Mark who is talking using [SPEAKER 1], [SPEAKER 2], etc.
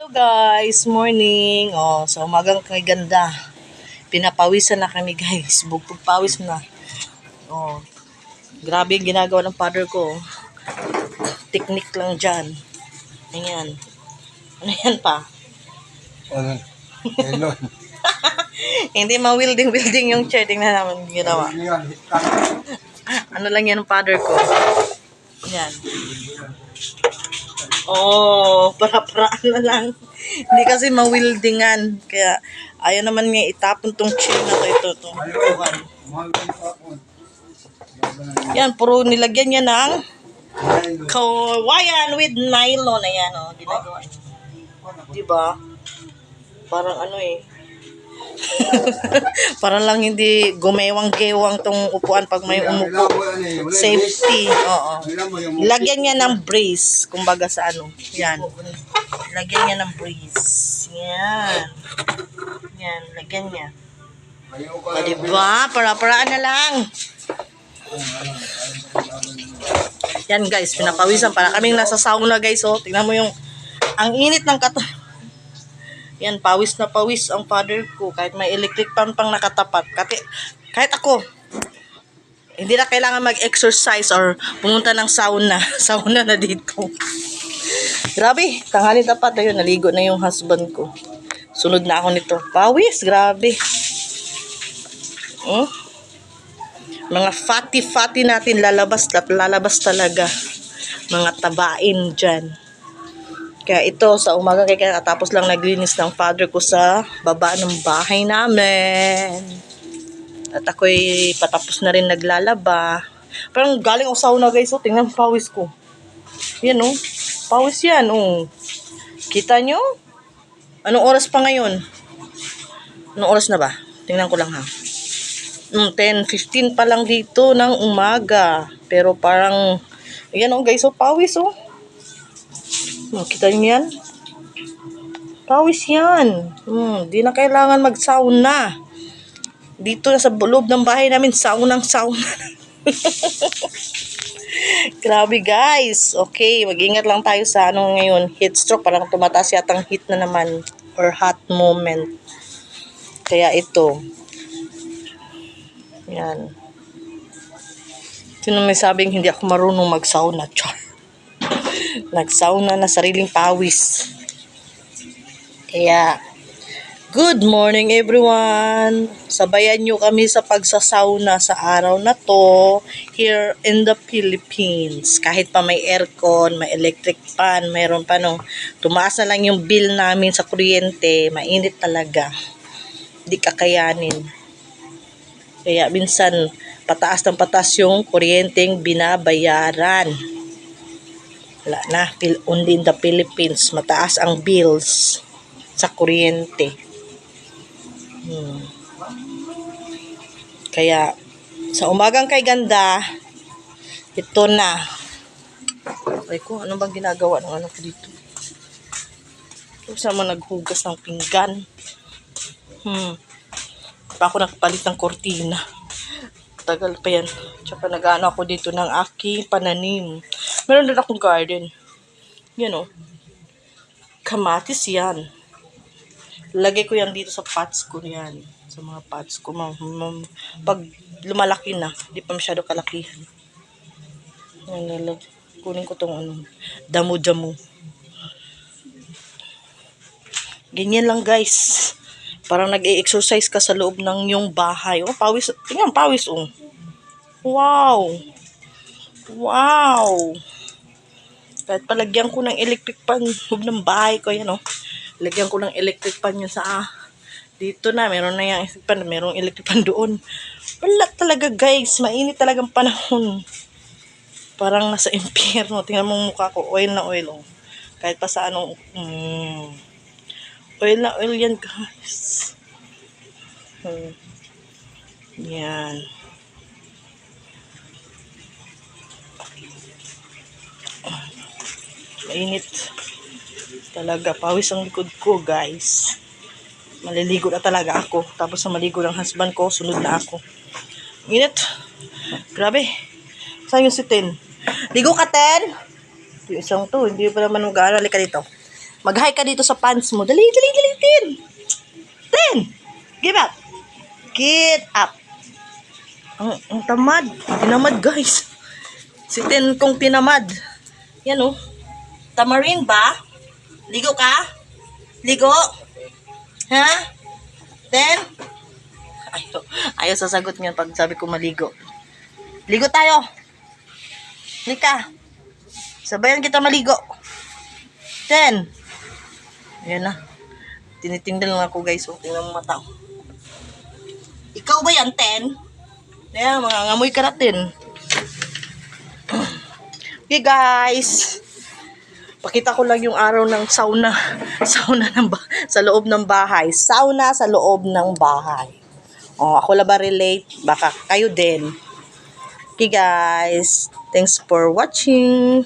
[SPEAKER 1] Hello guys, morning. Sa umagang kay ganda. Pinapawisan na kami guys. Bugpug pawis na. Oh, grabe yung ginagawa ng father ko. Technique lang dyan. Ayan. Ano yan pa?
[SPEAKER 2] Melon.
[SPEAKER 1] Hindi ma-wielding yung chair. Tingnan naman ginawa. Ano lang yan ng father ko. Ayan. Para-paraan na lang. Hindi kasi mawildingan. Kaya, ayaw naman nga itapon tong chair na to. Ito. Yan, puro nilagyan niya ng kawayan with nylon. Ayan, ginagawa. Diba? Parang ano parang lang hindi gumewang-gewang tong upuan pag may umupo. Safety. Oo. Lagyan niya ng brace. Kumbaga sa ano. Yan. Lagyan niya ng brace. Yan. Yan. Lagyan niya. O, diba? Para-paraan na lang. Yan guys. Pinapawisan. Para kaming nasa sauna guys. Tingnan mo yung ang init ng katawan. Yan, pawis na pawis ang father ko. Kahit may electric fan pang nakatapat. Kahit ako, hindi na kailangan mag-exercise or pumunta ng sauna. Sauna na dito. Grabe, tanghali tapat. Ayun, naligo na yung husband ko. Sunod na ako nito. Pawis, grabe. Mga fatty natin lalabas talaga. Mga tabain dyan. Kaya ito, sa umaga kaya katapos lang naglinis ng father ko sa baba ng bahay namin. At ako'y patapos na rin naglalaba. Parang galing ako sa sauna guys, tingnan pawis ko. Yan pawis yan Kita nyo? Anong oras pa ngayon? Anong oras na ba? Tingnan ko lang ha. 10:15 pa lang dito ng umaga. Pero parang, yan guys, pawis kita niyo yan? Pawis yan. Di na kailangan mag-sauna. Dito na sa loob ng bahay namin, sauna. Grabe guys. Okay, mag-ingat lang tayo sa ngayon. Heat stroke, parang tumataas yatang heat na naman. Or hot moment. Kaya ito. Yan. Sino may sabing hindi ako marunong mag-sauna? Char. Nagsauna na sariling pawis. Kaya, good morning everyone! Sabayan nyo kami sa pagsasauna sa araw na to here in the Philippines. Kahit pa may aircon, may electric fan, mayroon pa tumaas na lang yung bill namin sa kuryente, mainit talaga. Di kakayanin. Kaya minsan, pataas ng pataas yung kuryenteng binabayaran. Wala na, only in the Philippines, mataas ang bills sa kuryente. Kaya, sa umagang kay ganda, ito na. Ay ko, ano bang ginagawa ng ko dito? Saan mo naghugas ng pinggan? Pa ako nakapalit ng kortina. Tagal pa yan. Tsaka nag-ano ako dito ng aking pananim. Meron din akong garden. Yan kamatis yan. Lagay ko yan dito sa pots ko yan. Sa mga pots ko. Pag lumalaki na, di pa masyado kalakihan. Kunin ko tong damo-damo. Ganyan lang guys. Parang nag-e-exercise ka sa loob ng yung bahay. Pawis. Tingnan, pawis Wow! Wow! Kahit palagyan ko ng electric pan ng bahay ko, yan lagyan ko ng electric pan yun sa dito na, meron na yung electric pan, merong electric pan doon. Wala talaga guys, mainit talagang panahon. Parang nasa impyerno. Tingnan mo mukha ko, oil na oil Kahit pa sa oil na oil yan guys. Yan. Mainit talaga. Pawis ang likod ko guys. Maliligo na talaga ako. Tapos sa maligo ng husband ko, sunod na ako. Init. Grabe. Saan yung si Ten? Ligo ka, Ten? Yung isang to, hindi pa naman mag-aaral. Halika dito. Mag-hi ka dito sa pants mo. Dali, dali, dali, Tin. Tin! Give up. Get up. Ang tamad. Tinamad, guys. Si Tin kong tinamad. Yan, oh. Tamarin ba? Ligo ka? Ligo? Ha? Tin? Ayaw sasagot niya pag sabi ko maligo. Ligo tayo. Lika. Sabayan kita maligo. Tin. Ayan na. Tinitingnan lang ako, guys. So, tingnan mo mata. Ikaw ba yan, Ten? Ayan, mga ngamoy ka natin. Okay, guys. Pakita ko lang yung araw ng sauna. Sauna sa loob ng bahay. Sauna sa loob ng bahay. Oh, ako lang ba relate? Baka kayo din. Okay, guys. Thanks for watching.